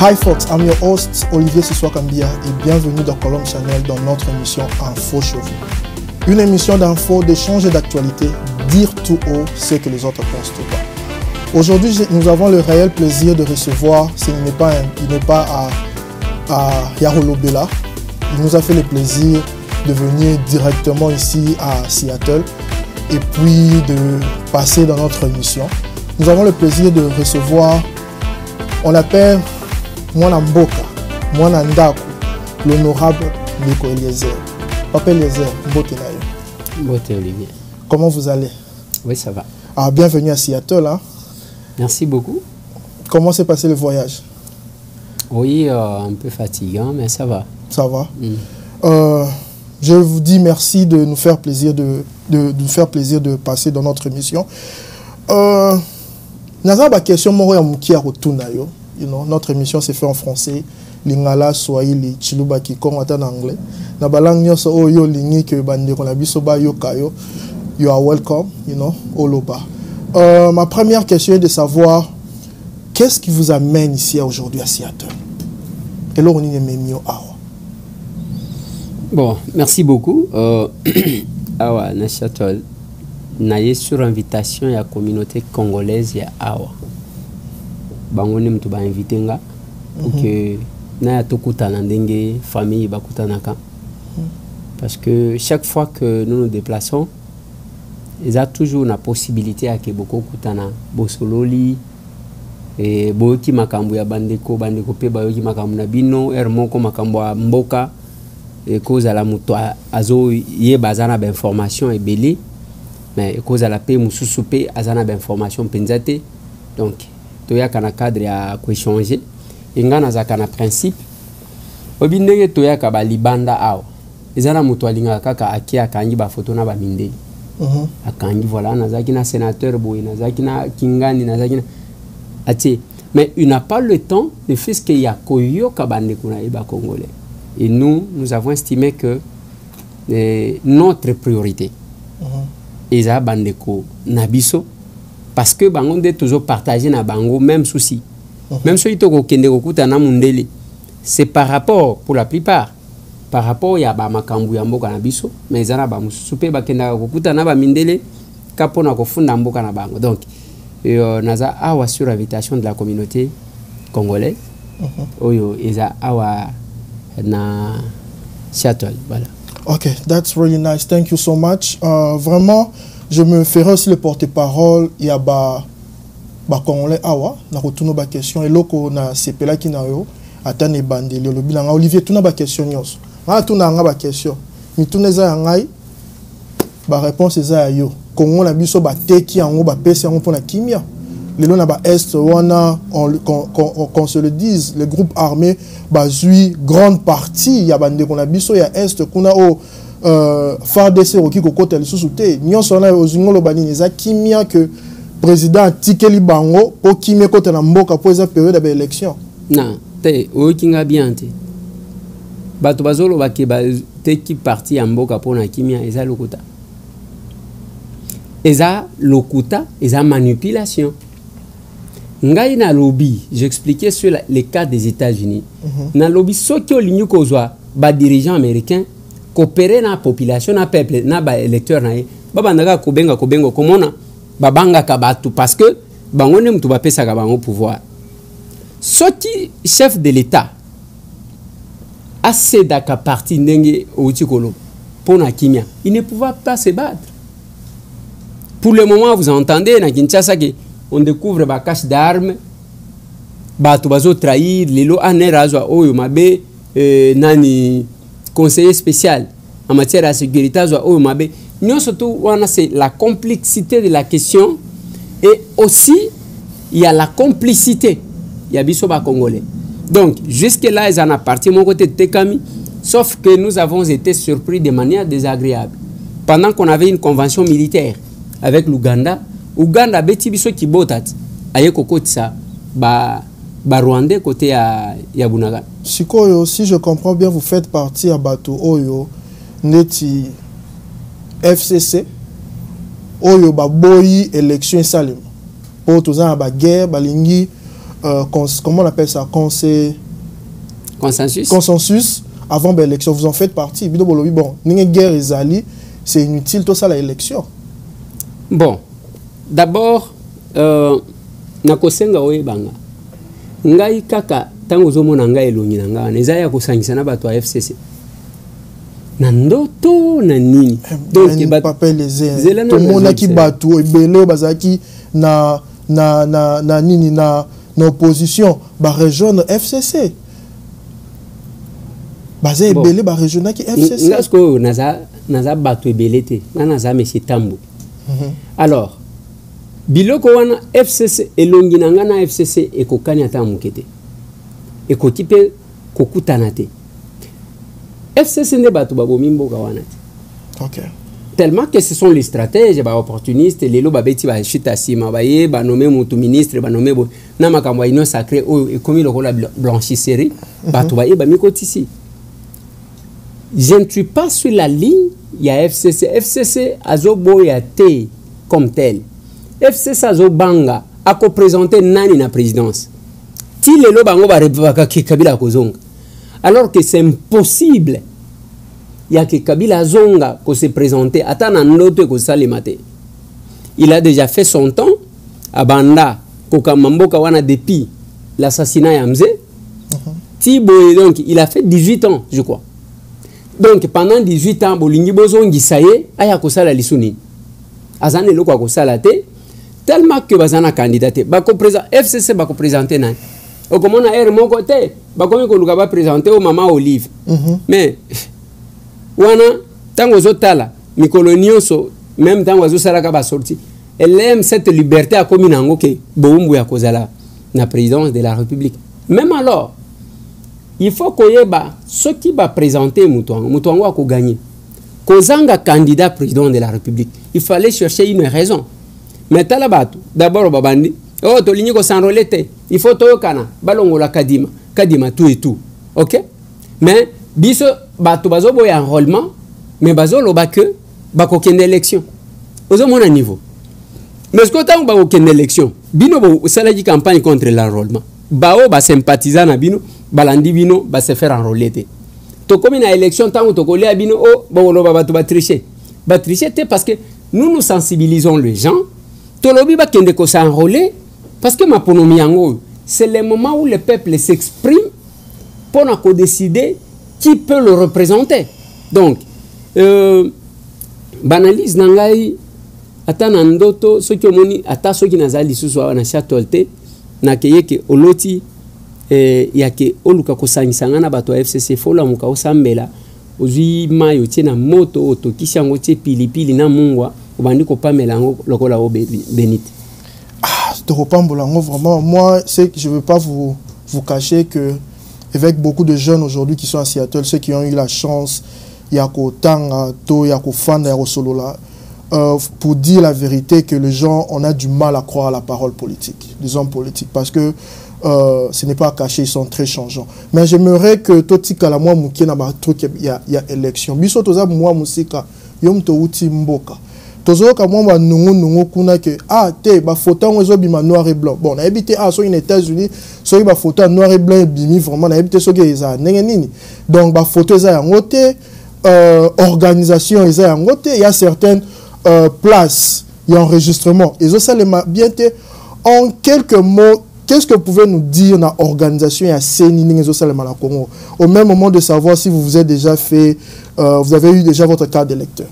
Hi folks, I'm your host Olivier Siswakambia et bienvenue dans Colombe Channel dans notre émission Info Show. Une émission d'infos, d'échange et d'actualité, dire tout haut ce que les autres pensent tout bas. Aujourd'hui, nous avons le réel plaisir de recevoir, il n'est pas à Yarolobela, il nous a fait le plaisir de venir directement ici à Seattle et puis de passer dans notre émission. Nous avons le plaisir de recevoir, on l'appelle Mwana Mboka, Mwana Ndaku, l'honorable Nico Eliezer. Papa Eliezer, Mbote Nayo. Mbote Olivier. Comment vous allez? Oui, ça va. Ah, bienvenue à Seattle. Hein? Merci beaucoup. Comment s'est passé le voyage? Oui, un peu fatigant, mais ça va. Ça va. Je vous dis merci de nous faire plaisir de passer dans notre émission. Nazaba question moro mukia rotunayo. You know, notre émission s'est faite en français, lingala, swahili, chiluba ki comme en anglais. Na balang nyoso o yo lingi ke bande ko na biso ba yo kayo. You are welcome, you know, oloba. Ma première question est de savoir qu'est-ce qui vous amène ici aujourd'hui à Seattle? Et là on y est memio awa. Bon, merci beaucoup. Awa na Seattle. Naye sur invitation de la communauté congolaise ya awa. Bangoni mtu ba invité nga pour que na ya tokutana ndenge famille bakutanaka. Parce que chaque fois que nous nous déplaçons, il y a toujours la possibilité à que beaucoup kutana bosololi et boki makambo ya bandeko pe bayoki makambo na bino ermoko makambo ya mboka et cause à la muto azo ye bazana ba information et belé. Mais cause à la paix mususu pe azana ba information penzate. Donc toya kana cadre ya ko échanger ingana za kana principe obindenge toya ka ba libanda awa ezana mutu alinga kaka akia kangi ba photo na ba mindeli akangi voilà nazaki na sénateur boy nazaki na kingani nazaki na ati mais il n'a pas le temps de faire ce qu'il y a koyo ka bande kuna iba congolais et nous avons estimé que notre priorité eza bandeko nabiso parce que bango nde toujours partager na bango même souci même ceux qui ont kende kokuta na mundele c'est par rapport pour la plupart par rapport ya ba makambu ya mboka na biso mais ezana ba mususu pe bakenda kokuta na ba mindele kapona kofunda mboka na bango donc naza awa sur invitation de la communauté congolaise oyo eza awa na Seattle voilà. Okay, that's really nice. Thank you so much. Vraiment, je me ferai aussi le porte-parole. Il y a ba congolais awa na kotuno ba question et loko na sepela ki na yo atane bandeli le bilanga Olivier tuna ba question nyos. Ah tuna nga ba question. Mi tuneza ngai ba réponse eza yo. Kongo na biso ba teki yango ba pesi yango pona kimia. Lelo na ba est wana qu'on se le dise, le groupe armé bazui grande partie ya bande qu'on a biso ya est kuna o FARDC oki kokota lisusu te nyonso na ozingolo banini za kimia que président tikeli bango po kimia kota na mboka po eza période de élection. Non, te okinga bien te. Bato bazolo bake ba teki parti ya mboka po na kimia eza lokuta. Eza lokuta, eza manipulation. Ngai na lobby, j'expliquais sur les cas des États-Unis. Na lobby so ki olingi kozwa ba dirigeant américain coopérer na population na peuple na ba électeur na ye. Baba ndaka kobenga komona babanga ka batu parce que bango ne mutu ba pesa ka bango pouvoir. Soki chef de l'État a cédé ka parti ndenge outikolo pona kimia, il ne pouvait pas se battre. Pour le moment, vous entendez na Kinshasa que on découvre ba cache d'armes, bato bazo trahir, lelo anerazwa oyo mabe nani conseiller spécial en matière de sécurité azwa oyo mabe. Nous surtout wana c'est la complexité de la question et aussi il y a la complicité. Il y a biso ba congolais. Donc jusque là ils en a parti mon côté tekami sauf que nous avons été surpris de manière désagréable. Pendant qu'on avait une convention militaire avec l'Ouganda, Ouganda beti biso ki botat aye kokotisa ba Rwandais côté ya Bunaga. Sikoyo, si je comprends bien, vous faites partie à Bato Oyo neti FCC Oyo ba boyi élection salim. Po tozana ba guerre balingi comment on appelle ça, consensus avant l'élection. Vous en faites partie. Bon, une guerre Ezali, c'est inutile tout ça l'élection. Bon, d'abord, nakosenga oye banga. Ngai kaka tango zomo nanga elongi nanga nezaya kosangisa na bato ya FCC. Na ndoto na nini. Donc papa les tout le monde qui bato ebele bazaki na nini na opposition ba rejoindre FCC. Bazé ebele ba rejoindre qui FCC. Ngasko naza bato ebele te. Naza monsieur Tambo. Alors biloko wana FCC elongi nanga na FCC ekokani ata mukete. Ekoti pe kokutana te. FCC ne bato babomi mboka wana te. OK. Tellement que ce sont les stratèges, ba opportunistes, les lo babeti ba chita sima ba ye ba nommer mutu ministre, ba nommer bo na makambo ino sacré o ekomi lokola blanchisserie, bato ba ye ba mikotisi. Je ne suis pas sur la ligne, il y a FCC. FCC azobo ya te comme tel. FCC azobanga ako présenter nani na présidence. Ti lelo bango ba rebaka ki Kabila kozonga. Alors que c'est impossible. Il y a que Kabila zonga ko se présenter atana ndoto ko salimate. Il a déjà fait son temps à Banda ko kamamboka wana depuis l'assassinat Yamze. Tibo donc il a fait 18 ans, je crois. Donc pendant 18 ans bolingi bozongi saye aya ko sala lisuni. Azane loko ko sala te tellement que bazana candidaté bako présent FCC bako présenter nan. O comment na air mon côté bako ko luka ba présenter au maman Olive. Mais wana tango zotala mikolo nyonso même tango azosala ka ba sorti. Elle aime cette liberté à comme nango ke boumbu ya kozala na présidence de la République. Même alors il faut koyeba ce qui va présenter Mutuango a gagné. Kozanga candidat président de la République. Il fallait chercher une raison. Mais talabato d'abord babandi oh tolinyi ko s'enrôler. Il faut toyokana balongo la kadima tout et tout. OK? Mais biso bato bazo boy enrôlement mais bazo loba que bako kende élection. Ozo mona niveau. Mais ce que tant bako kende élection, bino bo sala di campagne contre l'enrôlement. Bao ba sympathisant na bino balandi bino ba se faire enrôler te. To comme na élection tant to kolé bino oh bo loba bato ba tricher. Ba tricher te parce que nous sensibilisons les gens. To lobi ba kende ko s'enrôler parce que ma ponomi yango c'est le moment où le peuple s'exprime pour nous décider qui peut le représenter. Donc, banalise nangai atana ndoto soki omoni ata soki nazali susu na chatolte na keyeke oloti yake oluka kosangisanga na bato FCC fola muka osambela ozui mayo tina moto otokisha ngo tie pilipili na mungwa obandi ko pamela ngo lokola o benite. Ah, de repambola ngo vraiment moi c'est que je veux pas vous cacher que avec beaucoup de jeunes aujourd'hui qui sont à Seattle, ceux qui ont eu la chance, yako tanga to yako fan yako solo là, pour dire la vérité que les gens on a du mal à croire à la parole politique, des hommes politiques, parce que ce n'est pas caché, ils sont très changeants. Mais j'aimerais que toti kala moi mukie na ba truc il y a élection. Biso toza moi musika yom to uti mboka. Tozo ka moi nungu kuna que ah te ba photo on bima noir et blanc. Bon, on a habité so aux États-Unis, so ba photo noir et blanc bimi vraiment on a habité so geza nini. Donc ba photo za yangote organisation eza yangote, il y a certaines places, il y a enregistrement. Et ça les bien te en quelques mots. Qu'est-ce que vous pouvez nous dire dans l'organisation et à Sénini au Congo? Au même moment de savoir si vous vous êtes déjà fait, vous avez eu déjà votre carte d'électeur.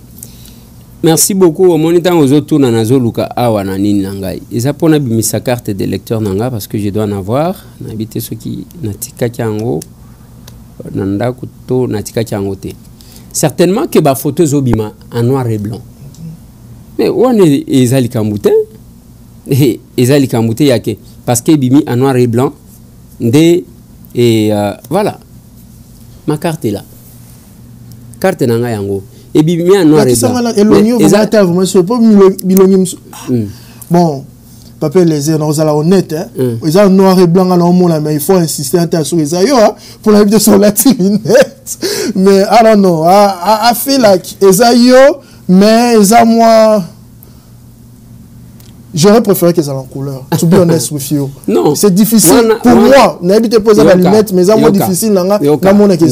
Merci beaucoup. Au moniteur aux autres nazo luka awa na nini nangai. Ils apprennent bimisa carte d'électeur nanga parce que je dois en avoir. N'habiter ceux qui natika kiango nanda kuto natika kiango te. Certainement que ba photo zobima en noir et blanc. Mais où est ezali kambuté? Ezali kambuté yake. Parce que bimi en noir et blanc, et voilà, ma carte est là. Carte nanga yango. Et bimi en noir et blanc. Bon, papa les on est honnête, hein. Ils ont noir et blanc à l'homme mais il faut insister sur les ailleurs pour la vie de son latinette. Mais I don't know, I feel like les ailleurs, mais ils ont moi. J'aurais préféré qu'ils aient en couleur. To be honest with you. Non. C'est difficile pour moi. N'habitez pas la lunette, mais c'est moins difficile dans mon équipe.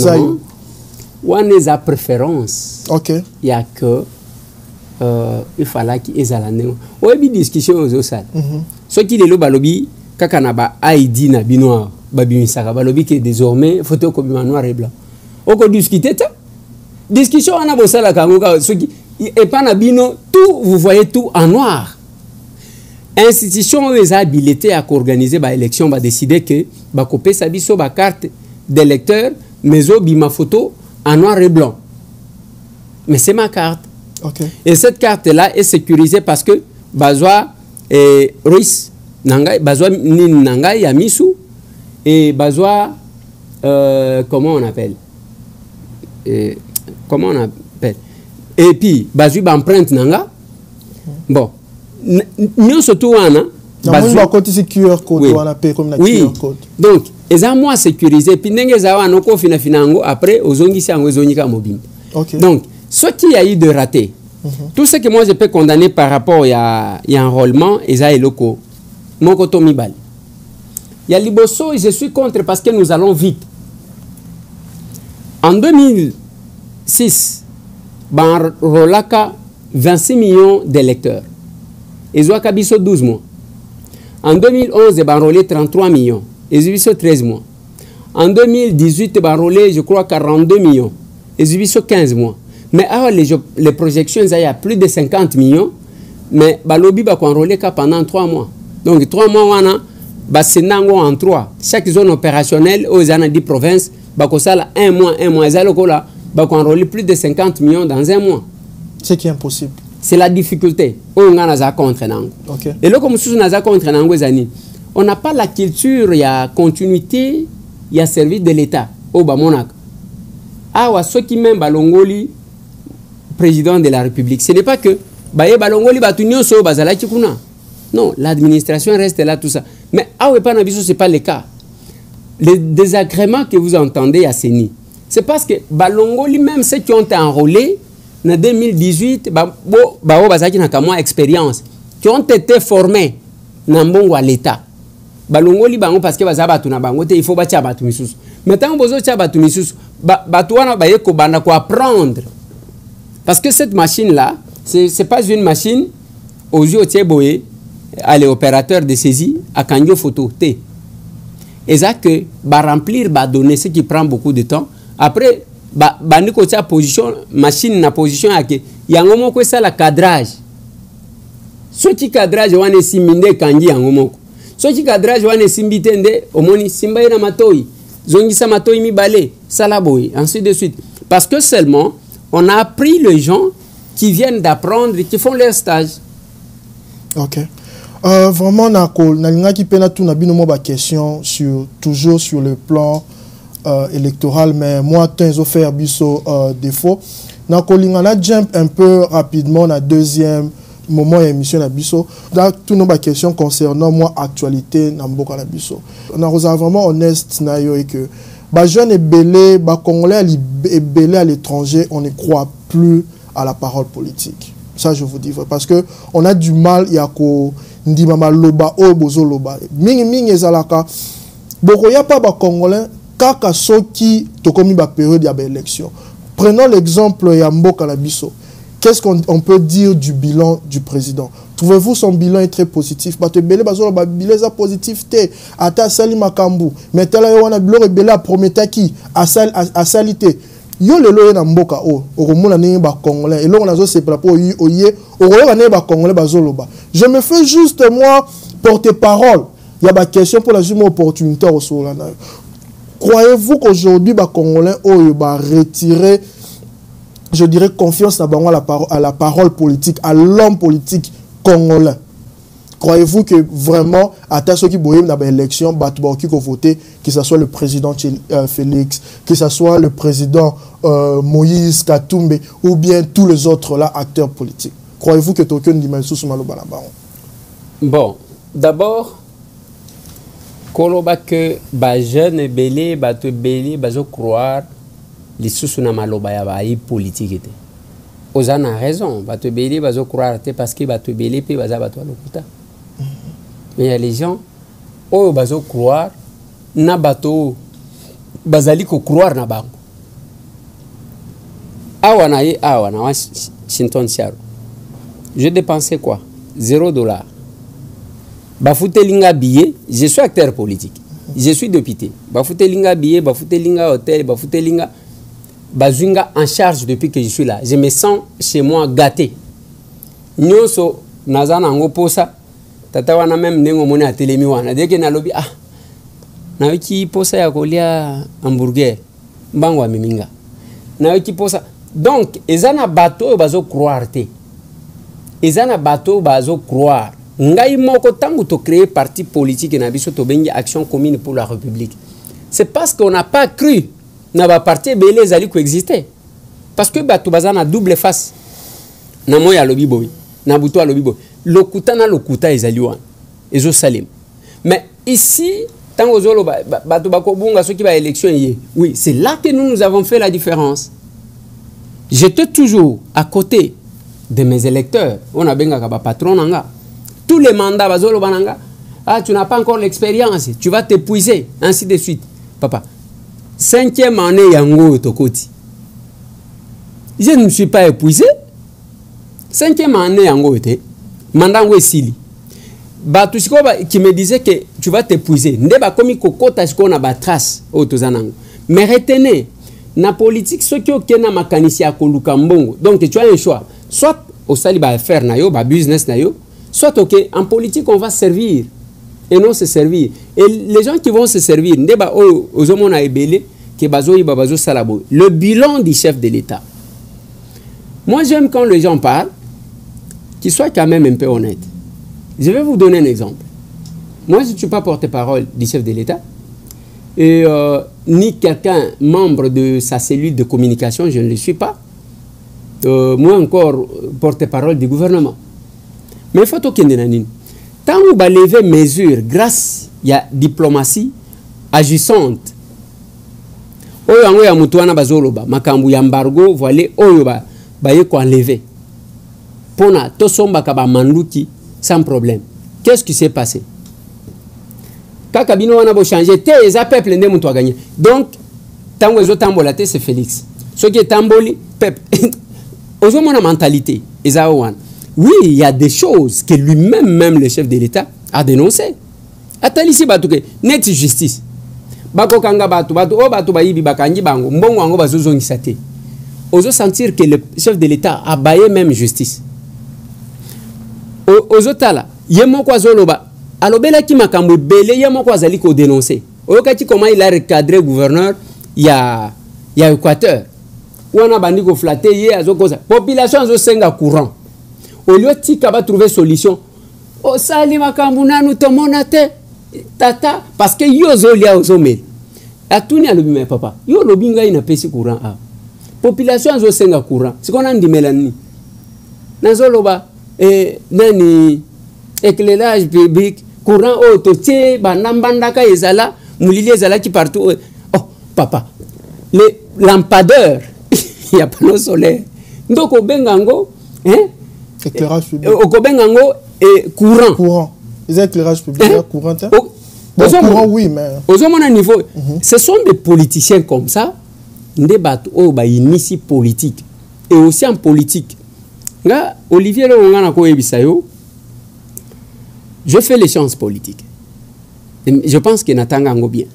One is a préférence. Ok. Il y a que il fallait qu'ils aient la néo. Ou bien discussion aux autres. Ce qui est le balobi, kakanaba ID na binoir, babimisaka balobi que désormais photo comme noir et blanc. On peut discuter ça. Discussion on a bossé la kangoka. Ce qui et pas na bino tout vous voyez tout en noir. Institution les habilité à organiser ba élection va décider que ba copier sa biso ba carte d'électeur mais au bima photo en noir et blanc. Mais c'est ma carte. Okay. Et cette carte là est sécurisée parce que bazwa et Ruiz nanga bazwa ni nanga ya misu et bazwa comment on appelle et puis bazui ba empreinte nanga bon nous surtout wana bazwa côté QR code oui. wana paye comme la oui. QR code Donc eza moi sécurisé puis ndenge za wana ko fina finango après ozongisi yango ezonyika mobile. Okay. Donc ce qui a eu de raté tout ce que moi je peux condamner par rapport à enrôlement eza eloko moko to mibali ya liboso je suis contre parce que nous allons vite. En 2006 ban rolaka 26 millions d'électeurs. Ils ont kabiso 12 mois. En 2011, ils ont enrôlé 33 millions. Ils ont 13 mois. En 2018, ils ont enrôlé, je crois, 42 millions. Ils ont 15 mois. Mais alors, les projections, il y a plus de 50 millions. Mais Balobi va enrôler pendant 3 mois. Donc, 3 mois, on a en 3. Chaque zone opérationnelle, aux 10 provinces, un mois. Ils ont enrôler plus de 50 millions dans un mois. Ce qui est impossible. C'est la difficulté. On a contre okay. Et là, comme nous avons contre on n'a pas la culture, il y a continuité, il y a service de l'État. Au Bamonak. Ah, ceux qui même Balongoli, président de la République, ce n'est pas que Balongoli Batunio so Bazalaki Kuna. Non, l'administration reste là, tout ça. Mais ah, ce n'est pas le cas. Les désagréments que vous entendez à Séni, c'est parce que Balongoli, même ceux qui ont été enrôlés, en 2018, expérience qui ont été formés dans à l'État. Balongoli bango parce que bazabatu na bango il faut bacha batu misusu. Maintenant bozo cha batu misusu batu wana baye ko banda ko apprendre. Parce que cette machine là, c'est pas une machine aux yeux tieboé à l'opérateur de saisie à kanyo photo té. Et ça que ba remplir ba donner ce qui prend beaucoup de temps. Après bandi ko cha position machine na position yake yango moko ça la cadrage. Ce qui cadrage wana siminde kangi yango moko. Ce qui cadrage wana simbitende omoni simba ina matoi zongisa matoi mibale salaboy ainsi de suite parce que seulement on a appris les gens qui viennent d'apprendre qui font leur stage. OK. Vraiment na qui pena tout na bino mo ba question sur toujours sur le plan électoral mais moi tenzo faire biso défaut na kolingana jump un peu rapidement na deuxième moment émission na biso dans tout nos questions concernant moi actualité na mboka na biso on a vraiment honnête na yo et que ba jeune et belé ba congolais et belé à l'étranger on ne croit plus à la parole politique. Ça je vous dis vrai parce que on a du mal ya ko ndima maloba o bozo loba mingi ezalaka boko ya pas ba congolais kaka soki to komi ba période ya ba élection. Prenons l'exemple ya mboka na biso. Qu'est-ce qu'on peut dire du bilan du président? Trouvez-vous son bilan est très positif? Parce que belé bazo ba bilan est positif te ata sali makambu mais tela yo wana bilo belé a prometaki a salite yo lelo na mboka o okomona ni ba congolais et là on a zo c'est pour oye okoyoka ne ba congolais bazo loba. Je me fais juste moi porte-parole. Il y a ba question pour la jume opportunité au solana. Croyez-vous qu'aujourd'hui ba congolais o ba retirer je dirais confiance à la parole politique, à l'homme politique congolais? Croyez-vous que vraiment, à ceux qui bohème dans l'élection, qui ont voté, que ce soit le président Félix, que ce soit le président Moïse Katumbe, ou bien tous les autres là, acteurs politiques? Croyez-vous que tu as aucune dimension sur Maloba? Bon, d'abord, Koloba que jeune et belé, croire. Les sous-na maloba ya baï politique était. Ozana raison, bato belé bazo croire parce que bato belé pe baza bato lokuta. Mais il y a les gens qui bazo croire na bato bazali ko croire na bango. Awa na Washington Siaro. Je dépensais quoi? $0. Bafute linga billet, je suis acteur politique. Je suis député. Bafute linga billet, bafute linga hôtel, bafute linga bazunga en charge depuis que je suis là. Je me sens chez moi gâté. Nyonso nazana ngo posa tata wana même nengo moni atelemi wana deke na lobi na wiki posa ya kolia hamburger mbango wa miminga na wiki posa donc ezana bateau bazo croire te ezana bateau bazo croire ngai moko tangu to créer parti politique na biso to bengi action commune pour la république c'est parce qu'on n'a pas cru na ba parti belé ezali ko exister parce que bato bazana double face na moya lobi boy na buto lobi boy lokuta na lokuta ezali wana ezo salim mais ici tango zolo bato bakobunga soki ba élection yé oui c'est là que nous avons fait la différence. J'étais toujours à côté de mes électeurs. On a benga ka ba patron nanga. Tous les mandats bazolo bananga. Ah, tu n'as pas encore l'expérience, tu vas t'épuiser, ainsi de suite. Papa, 5e année yango tokoti. Je ne me suis pas épuisé. 5e année yango était mandat wesili. Batusiko qui me disait que tu vas t'épuiser. Ndeba komi kokota siko na ba trace otozanango. Mais retenez na politique ce qui est na makanisi ya koluka mbongo. Donc tu as un choix. Soit au sali ba faire na yo, ba business na yo, soit OK, en politique on va servir et non se servir. Et les gens qui vont se servir, ndeba ozomona ebele ke bazo yiba bazo salabo. Le bilan du chef de l'État. Moi j'aime quand les gens parlent qu'ils soient quand même un peu honnêtes. Je vais vous donner un exemple. Moi je ne suis pas porte-parole du chef de l'État. Et ni quelqu'un membre de sa cellule de communication, je ne le suis pas. Moi encore porte-parole du gouvernement. Mais il faut que tant que vous lever mesures grâce à la diplomatie agissante, oyo ya mutuana bazoloba makambu ya embargo voilà oyo ba ko enlever pona to somba ka ba manduki sans problème. Qu'est-ce qui s'est passé? Kakabino wana bo changer te eza peuple ndé mutu a gagné. Donc tango ezo tambola te c'est Félix. Ce qui est tamboli peuple. Ozo mona mentalité eza wana. Oui, il y a des choses que lui-même même le chef de l'État a dénoncé. Atalisi batuke net justice. Bako kanga batu ba yibi bakangi bango mbongo wango bazozongisa te. Ozo sentir que le chef de l'État a baillé même justice. Ozo tala yemo kwa zoloba alobela ki makambo belé yemo kwa zali ko dénoncer. Oyokati comment il a recadré gouverneur ya Équateur. Wana bandi ko flatter ye azokoza. Population azo senga courant. Au lieu tika ba trouver solution. O sali makambo nanu tomona te tata parce que yo zolia ozomel. Atuni alobi me papa. Yo lobinga ina pesi courant a. Population azo senga courant. Sikona ndimela ni. Nazoloba nani éclairage public courant auto tie banambandaka ezala mulili ezala ki partout. Oh papa les lampadaires il y a panneau solaire ndoko bengango éclairage public okobengango courant les éclairages publics courant courant oui mais aux hommes niveau ce sont des politiciens comme ça des bateaux oh ba initie politique et aussi en politique là Olivier le ngana ko ebisayo je fais les chances politiques. Je pense que Natanga ngo bien.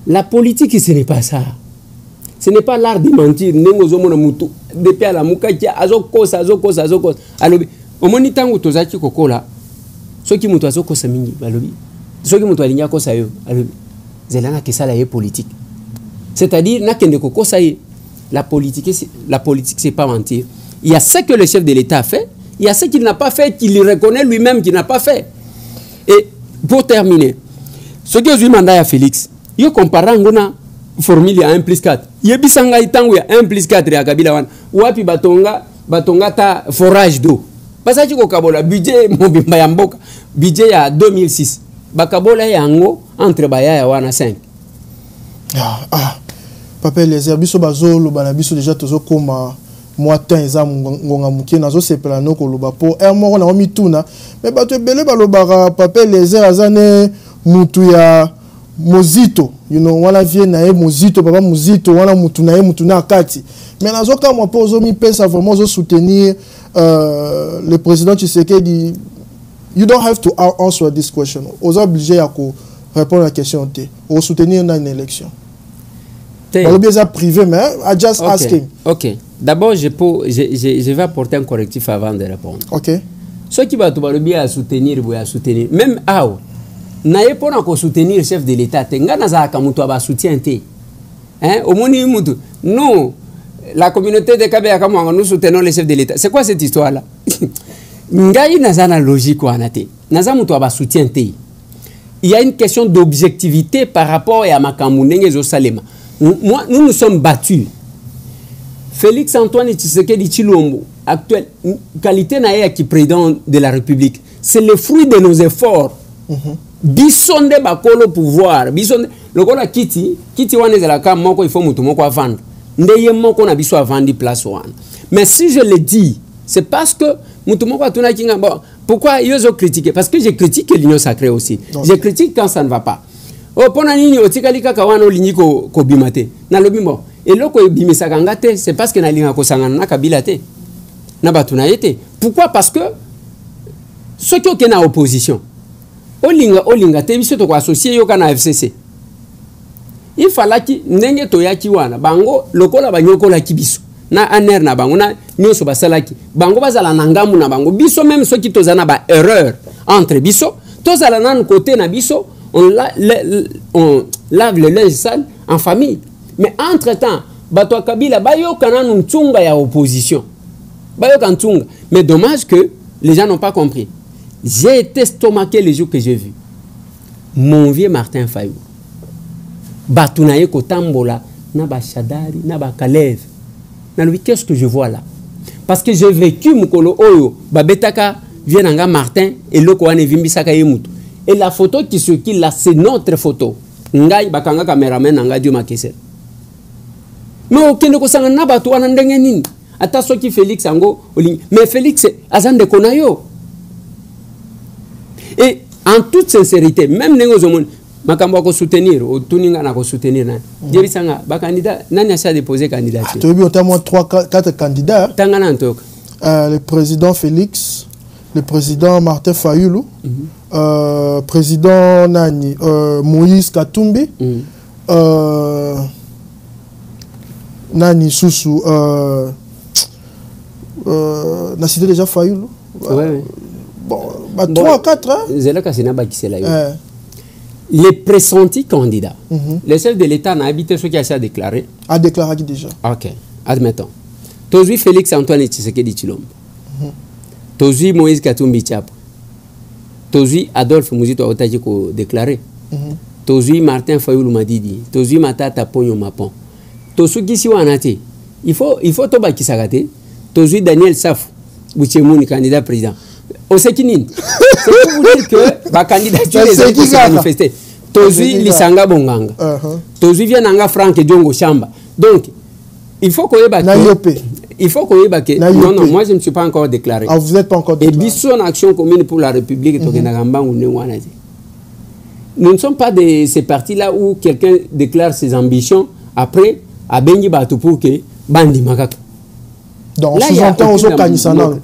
La politique, ce n'est pas ça. Ce n'est pas l'art de mentir. Depuis à la moukakia, azokosa. Alors, au moment où tu as dit que là, ceux qui m'ont dit que c'est mingi, ceux qui m'ont dit que c'est alors, c'est ça la politique. C'est-à-dire, la politique, c'est pas mentir. Il y a ce que le chef de l'État a fait. Il y a ce qu'il n'a pas fait, qu'il reconnaît lui-même qu'il n'a pas fait. Et pour terminer, ce que je demande à Félix, il compare une formule à 1 plus 4. Il y a 1 plus 4 à Kabila wan. Wapi batonga ta forage d'eau. Parce que Kabola budget mobimba ya mboka budget ya 2006. Bakabola yango entre baya ya wana 5. Papa les biso bazolo bana biso déjà tozo koma moi temps eza ngonga mukie nazo sepela no koloba po moko na mituna mais bato ebele balobaka papa les azane mutu ya mozito you know wana vie na ye mozito papa mozito wana mutu na ye mutu na kati mais nazo ka moi po zo mi pesa vraiment zo soutenir le président Tshisekedi. You don't have to answer this question. Oza obligé à répondre à la question ou soutenir une élection. On bien privé, mais I just asking. Ok. D'abord, je vais apporter un correctif avant de répondre. Ok. Ceux qui vont bien à soutenir, même Ao, n'ayez pas encore soutenir le chef de l'État. Tenga za kamuto ba soutien te. Hein? Au moni mutu. Non, la communauté de Kabea Kamanga, nous soutenons le chef de l'État. C'est quoi cette histoire-là? Ngai nazana logique wanate. Nazamu to ba soutien te. Il y a une question d'objectivité par rapport à Makamunenge Zosalema. Moi, nous sommes battus. Félix Antoine Tshisekedi Tshilombo, actuel, qualité naïa qui président de la République, c'est le fruit de nos efforts. Bisonde bakolo pouvoir, bisonde le kola kiti wane de la cam moko il faut mutu moko vendre. Ndeye moko na biso vendre place wana. Mais si je le dis, c'est parce que mutu moko tuna kinga bon, pourquoi ils ont critiqué? Parce que j'ai critiqué l'union sacrée aussi. Je critique quand ça ne va pas. Oh pona nini otikali kaka wana olingi ko bimate. Na lobimo. Et là ko bimisa kangate, c'est parce que na linga ko sangana na kabila te. Na batuna été. Pourquoi? Parce que ceux qui ont opposition olinga te biso to ko associer yo kana FCC. Il fallait ki ndenge to yaki wana bango lokola banyokola kibiso na aner na bango na nyoso basalaki bango bazala na ngamu na bango biso même ceux qui tozana ba erreur entre biso tozala na côté na biso on lave le linge sale en famille. Mais entre-temps bato kabila bayoka na ntunga ya opposition bayoka ntunga. Mais dommage que les gens n'ont pas compris. J'ai été stomaqué les jours que j'ai vu mon vieux Martin Fayou batunaye kotambola na ba Shadari na ba Kalev na lui. Qu'est-ce que je vois là? Parce que j'ai vécu mukolo oyo babetaka vienanga Martin et loko wane vimbisaka yemutu et la photo qui circule là c'est notre photo ngai bakanga cameraman nanga Dieu makese. Mais okende ko sanga na batu wana ndenge nini ata soki Félix ango mais Félix azande konayo. Et en toute sincérité, même les gens makambo ko soutenir, ou tuninga na ko soutenir na. Djebisanga ba candidat nani a déposé candidature. Tu as vu notamment 3-4 candidats. Tangana ntoka. Le président Félix, le président Martin Fayulu, président Nani Moïse Katumbi, Nani Soussou n'a cité déjà Fayulu. Ouais. Bon, 3-4 hein? Les pressentis candidats. Le chef de l'État n'a habité ce qui a déclaré. A déclaré déjà. Ok, admettons. Tozui Félix Antoine Tshisekedi Tshilombo. Tozui Moïse Katumbi Tshapa. Tozui Adolphe Muzito Aotaki ko déclaré. Tozui Martin Fayulu Madidi. Tozui Matata Ponyo Mapon. Tosu Kisi Wanate. Il faut Toba Kisagate. Tozui Daniel Saf. Bouchemouni candidat président. On sait qui n'est. C'est pour vous dire que la candidature les gens qui se manifestent. Tozui Lisanga Bonganga. Tozui Viananga Franck et Djongo Chamba. Donc, il faut qu'on ait il faut qu'on ait non, non, moi je ne suis pas encore déclaré. Ah, vous n'êtes pas encore déclaré. Et Bisson Action Commune pour la République, nous ne sommes pas de ces partis-là où quelqu'un déclare ses ambitions après, à Bengi Batou pour que Bandi Makaka. Donc, sous-entend aux autres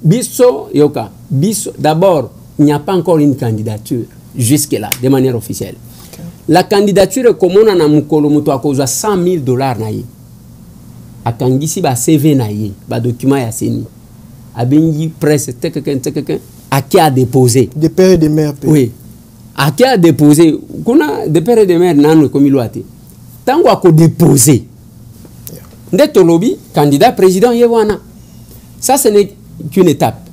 Bisso, Yoka. Bisso, d'abord, il n'y a pas encore une candidature jusque-là, de manière officielle. Okay. La candidature est comme on a à cause de $100,000 naïe. A Kangisi ba CV naïe, ba document ya seni. A bengi presse, quelqu'un, à qui a déposé. Des pères et des mères. Oui. À qui a déposé. Kuna des pères et des mères, nan comme il a été. Tango a déposé. Ndetolobi, candidat président Yewana. Ça, ce n'est qu'une étape.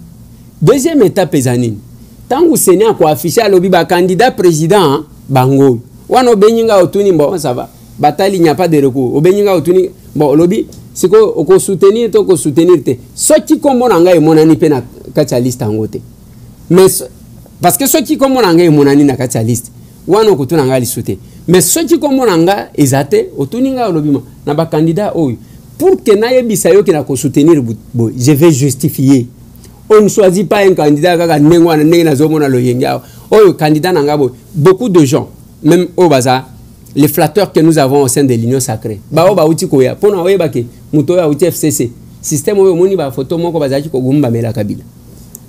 Deuxième étape, Ezanin. Tant que c'est quoi afficher le candidat président, Bango. Wano Beninga Otuni, bon, ça va. Bataille, il n'y a pas de recours. Au Beninga Otuni, bon, lobby, c'est qu'on soutenir, qu'on soutenir. Ceux qui comme on a mon ani pena kachaliste en côté. Mais parce que ceux qui comme on a mon ani na kachaliste, wano kutuna ngali soutenir. Mais ceux qui comme on a ezate, otuninga lobby, na ba candidat, oh. pour que naye bisayo qui na ko soutenir je vais justifier. On ne choisit pas un candidat kaka nengwa na nenga zomona loyenga. Oh candidat nangabo beaucoup de gens même au baza les flatteurs que nous avons au sein de l'Union sacrée. Ba o ba uti koya pona oyeba ke muto ya uti FCC. Système oyo moni ba photo moko bazaki ko gumba mela Kabila.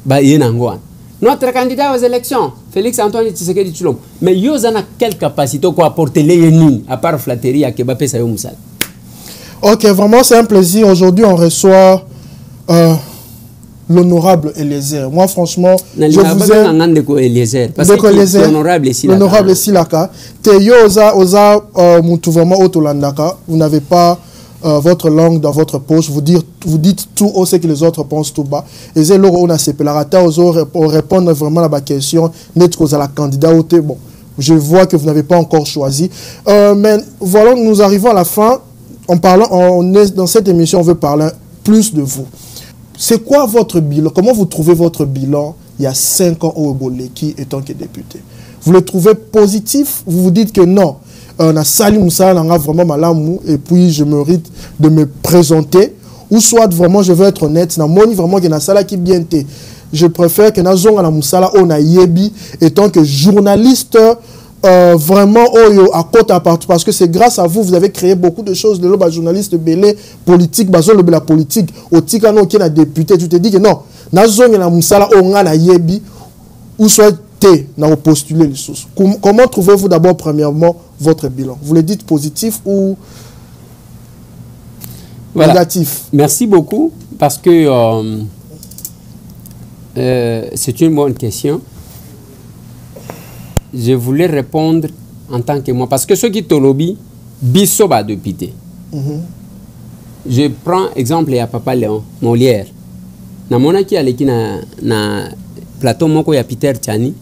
Ba yena ngwa. Notre candidat aux élections, Félix Antoine Tshisekedi Tshilombo. Mais il y a quelle capacité pour apporter les ennemis, à part flatterie à Kebapé Sayo Moussal. Ok, vraiment c'est un plaisir. Aujourd'hui on reçoit l'honorable Eliezer. Moi franchement, je vous aime. Parce que l'honorable est Silaka. L'honorable est Silaka. Teyo oza mutuvama otolandaka. Vous n'avez pas votre langue dans votre poche, vous dites tout haut ce que les autres pensent tout bas. Et c'est là où on a ces pélarata, on répondre vraiment à la question, net cause à la candidat. Bon, je vois que vous n'avez pas encore choisi. Mais voilà, nous arrivons à la fin. Dans cette émission, on veut parler plus de vous. C'est quoi votre bilan? Comment vous trouvez votre bilan il y a 5 ans au Oboleki étant que député? Vous le trouvez positif? Vous vous dites que non? On a sali Moussa, on a vraiment malamou, et puis je mérite de me présenter, ou soit vraiment je veux être honnête, na moni vraiment que na sala qui bien té. Je préfère que na zonga na Moussa on a yebi, étant que journaliste vraiment à côte à partout, parce que c'est grâce à vous, vous avez créé beaucoup de choses. Le journaliste belé politique, bazon la politique, au tikano qui est député, tu te dis que non, na zonga na Moussa on a yebi, ou soit na postuler les choses. Comment trouvez-vous d'abord premièrement votre bilan? Vous le dites positif ou négatif? Merci beaucoup parce que c'est une bonne question. Je voulais répondre en tant que moi parce que ceux qui te lobby bisoba député. Je prends exemple à Papa Léon Molière. Na mona ki aleki na plateau moko ya Peter Tchani.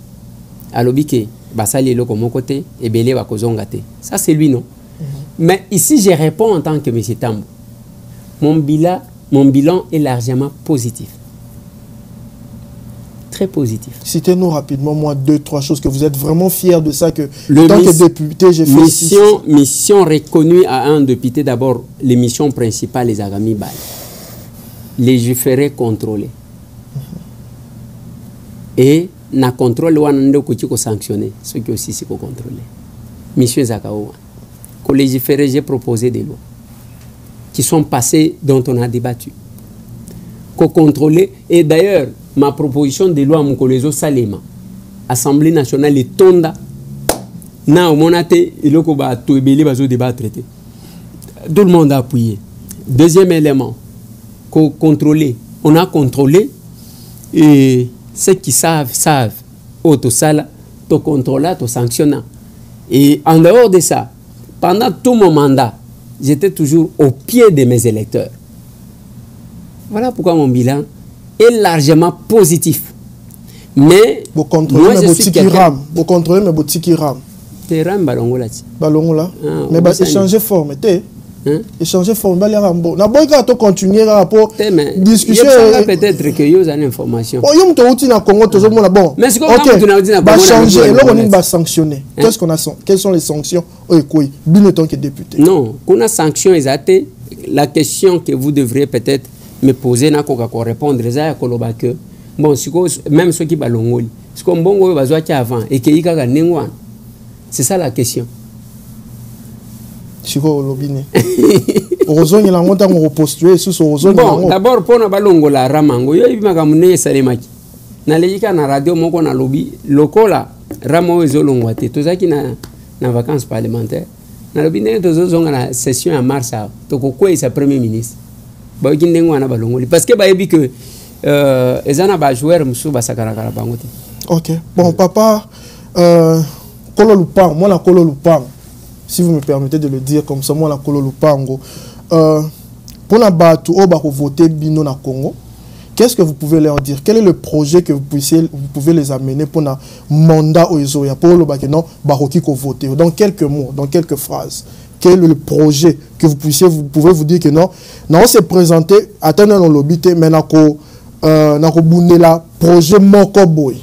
Alobike basali loko mon côté et belé ba kozongate. Ça c'est lui non. Mais ici je réponds en tant que M. Tambo. Mon bilan est largement positif. Très positif. Citez-nous rapidement moi 2-3 choses que vous êtes vraiment fiers de ça que en tant que député j'ai fait mission reconnue à un député d'abord les missions principales les agami bal. Légiférer contrôler. Et na contrôle wanande ko tiko sanctionner ceux qui aussi c'est ko contrôler mission Zakawa ko légiférer j'ai proposé des lois qui sont passées dont on a débattu ko contrôler et d'ailleurs ma proposition de loi mon kolezo salema Assemblée nationale et tonda na monate iloko ba to ebele bazo débattre tout le monde a appuyé. Deuxième élément ko contrôler, on a contrôlé et ceux qui savent, auto sala, to contrôler, to sanctionner. Et en dehors de ça, pendant tout mon mandat, j'étais toujours au pied de mes électeurs. Voilà pourquoi mon bilan est largement positif. Mais vous contrôlez mes boutiques qui rament. Vous contrôlez mes boutiques qui rament. Tu rames balongola. Balongola. Mais bah échanger forme, échanger forme, na boy ka to continuer rapport discussion peut-être que yo une information. Oh yo mto uti na Congo toujours mona bon. Mais ce qu'on a ba changer, là on va sanctionner. Qu'est-ce qu'on a quelles sont les sanctions ekoi bien tant que député? Non, qu'on a sanctions exactes, la question que vous devriez peut-être me poser na ko répondre ça koloba que bon même ceux qui balongoli. Ce qu'on bongo bazwa ki avant et que yika nengwa. C'est ça la question. Bon, d'abord pour na balongola ramango yo ibimaka munene salemaki na lejika na radio moko na lobby lokola ramo ezolongwa te tozaki na vacances parlementaires na lobby ne tozozonga na session en mars to kokwe sa premier ministre ba kindengwa na balongoli parce que ba yebi que ezana ba joueur musu ba sakara kala bango te. OK. Bon papa Kolo Lupang, moi la Kolo Lupang. Si vous me permettez de le dire comme ça, moi la Kolo Lupango. Pour la batu au bako voter bino na Congo, qu'est-ce que vous pouvez leur dire? Quel est le projet que vous pouvez les amener pour un mandat au Isoya pour le bako non baroki ko voter? Dans quelques mots, dans quelques phrases. Quel est le projet que vous pouvez vous dire que non, on s'est présenté attendre dans lobby mais nako bunela projet moko boy.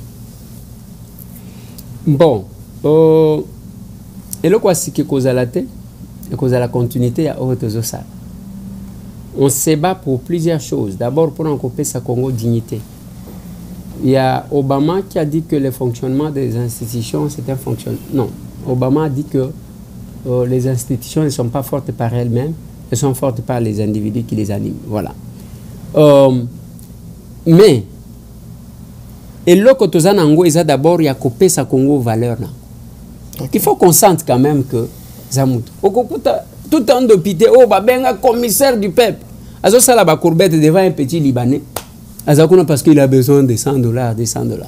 Bon, et le quoi c'est que cause à la continuité à autre ça. on se bat pour plusieurs choses. D'abord, pour encourager sa Congo dignité. Il y a Obama qui a dit que le fonctionnement des institutions, c'est un fonctionnement. Non, Obama a dit que les institutions ne sont pas fortes par elles-mêmes, elles sont fortes par les individus qui les animent. Voilà. Mais, et là, quand on a d'abord, il y a coupé sa Congo valeur. Okay. Il faut qu'on sente quand même que Zamout. Tout un d'hôpital, un commissaire du peuple. Alors ça, la courbette devant un petit Libanais. Parce qu'il a besoin de $100, de $100.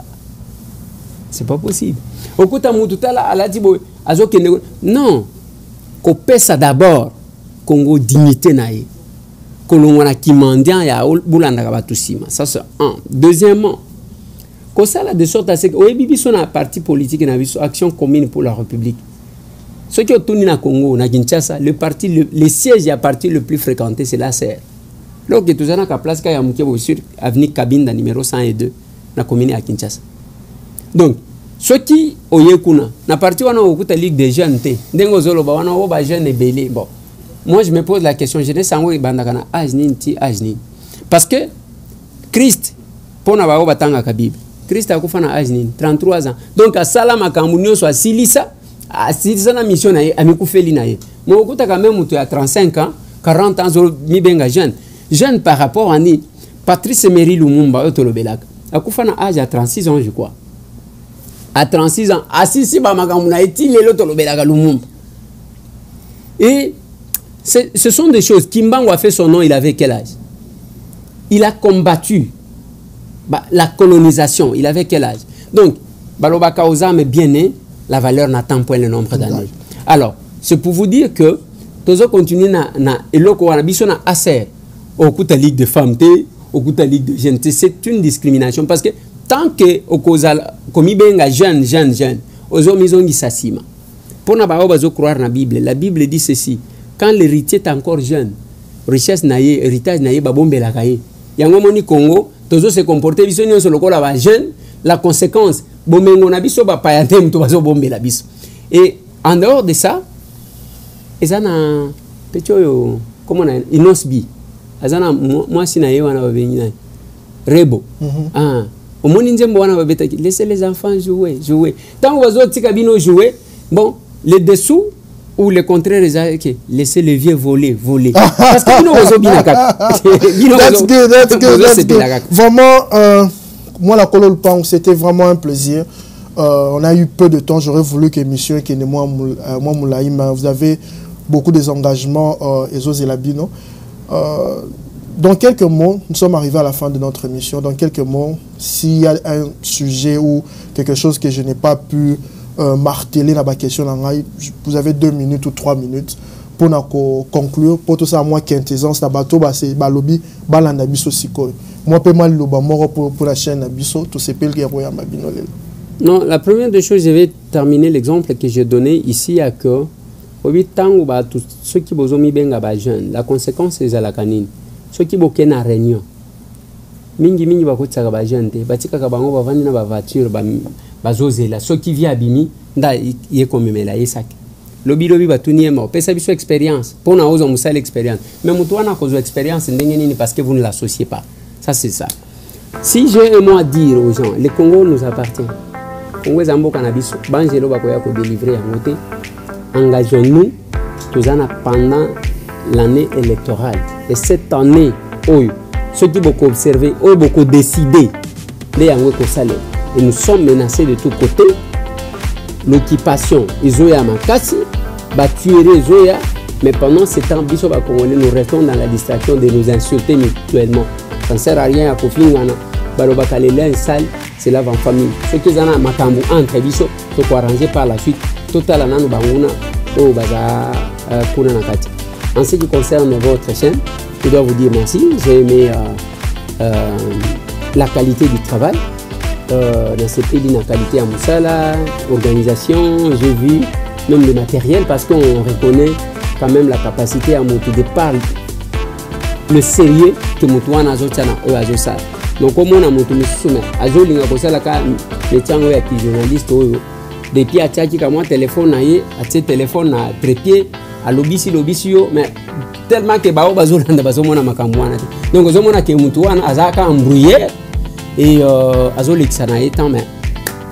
C'est pas possible. Non. Qu'on ça d'abord. Congo dignité naïe. Kolongwana qui mendiant ya boulanda batusima. Ça c'est un. Deuxièmement, qu'on ça là de sorte à ce que bibi son un parti politique na biso action commune pour la République. Ceux qui ont tourné na Congo, na Kinshasa, le siège et le parti le plus fréquenté c'est l'ACR. Donc tout ça na ka place ka ya mukebo sur avenue Kabinda numéro 102 na commune à Kinshasa. Donc ceux qui oyekuna na parti wana okuta ligue des jeunes té ndengo zolo ba wana ba jeune belé bon. Moi, je me pose la question, je ne sais pas parce que Christ, pour n'avoir pas batanga Kabib, Christ a fait 33 ans. Donc, à Salama, quand on soit Silisa, à Silisa, la mission est à Mikoufeli. Mais on a quand même 35 ans, 40 ans, jeune. Jeune par rapport à ni Patrice Emery Lumumba, Otolobelak. A fait âge à 36 ans, je crois. À 36 ans, à Sisi, Bamagamuna, est-il l'Otolobelak Lumumba? Et ce sont des choses. Kimbangu a fait son nom, il avait quel âge? Il a combattu la colonisation, il avait quel âge? Donc, Baloba Kaozam est bien né, la valeur n'atteint point le nombre d'années. Alors, c'est pour vous dire que, tous continuer et le Kouanabiso na ACR, au coup de ligue de femmes, au coup de ligue de jeunes, c'est une discrimination. Parce que tant que, au Kozal, comme il y a jeune, aux hommes, ils ont dit Sassima. Pour ne pas croire dans la Bible dit ceci. Quand l'héritier est encore jeune, richesse naïe, héritage naïe, babombe la caille. Yango moni Congo, tous se comporter, biso nyon se lokola ba jeune, la conséquence, bomengo na biso ba payatem to baso bombe la biso. Et en dehors de ça, ezana pecho comment on a inosbi. Azana moi si naïe wana ba benyi na rebo. Ah, au moni nzembo wana ba betaki, laissez les enfants jouer. Tant ozo tika bino jouer, bon, les dessous ou le contraire, laissez les vieux voler. Parce que that's good. Vraiment, moi, la Cololpang, c'était vraiment un plaisir. On a eu peu de temps. J'aurais voulu que monsieur moi Moulaïma, vous avez beaucoup des engagements, Labino. Dans quelques mots, nous sommes arrivés à la fin de notre émission. Dans quelques mots, s'il y a un sujet ou quelque chose que je n'ai pas pu marteler dans la question, vous avez 2 minutes ou 3 minutes pour conclure. Pour tout ça, moi, quintessence, na bateau, c'est balobi, balanda biso siko. Moi, peux mal loba moro pour la chaîne biso, tout c'est pel qui est mabinolel. Non, la première des choses, je vais terminer l'exemple que j'ai donné ici à que, au 8 ans, ceux qui bozomi benga ba jeune, la conséquence c'est à la canine. Ceux qui boken à réunion, mingi bakotsa ba jeune, batika ka bango bavandi na ba voiture bazozela ceux qui vient abimi nda yé komemela yesak lobi batuni mo pesa biso expérience pour na ozo musala expérience mais mutu wana kozo expérience ndenge nini parce que vous ne l'associez pas. Ça c'est ça. Si j'ai un mot à dire aux gens, le Congo nous appartient. Congo zambo cannabis banjelo bakoya ko délivrer en côté. Engageons-nous tous pendant l'année électorale et cette année ceux qui beaucoup observé beaucoup décidé les yango ko salé. Et nous sommes menacés de tous côtés. L'occupation, Izoya Makasi, Batuere Zoya, mais pendant ce temps, nous restons dans la distraction de nous insulter mutuellement. Ça ne sert à rien à Kofingana, Barobakalele, salle, c'est là en famille. Ce qui est en Makambu, entre Biso, il faut arranger par la suite. Total Ananu Banguna, au Baza Kunanakati. En ce qui concerne votre chaîne, je dois vous dire merci. J'ai aimé la qualité du travail. Dans ce pays, la qualité à Moussala, organisation, j'ai vu même le matériel parce qu'on reconnaît quand même la capacité à monter de parler, le sérieux que Moutouana Azotana ou Azosar. Donc, comme on a monté le soumé, Azolinga Kosala, les tiens qui journalistes, depuis à Tchaki, comme moi, téléphone, à téléphone, à trépied, à l'obisi, mais tellement que bao bazolanda bazomona makambo wana. Donc ozomona ke mutu wana azaka embrouillé et azolekisa na étant mais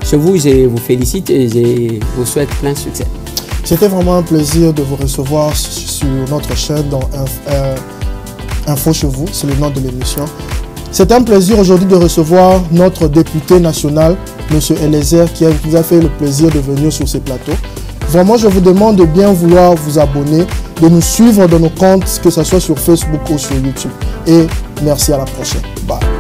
je vous félicite et je vous souhaite plein succès. C'était vraiment un plaisir de vous recevoir sur notre chaîne dans Info chez vous, c'est le nom de l'émission. C'est un plaisir aujourd'hui de recevoir notre député national, M. Eliezer, qui nous a fait le plaisir de venir sur ces plateaux. Vraiment, je vous demande de bien vouloir vous abonner, de nous suivre dans nos comptes, que ce soit sur Facebook ou sur YouTube. Et merci, à la prochaine. Bye.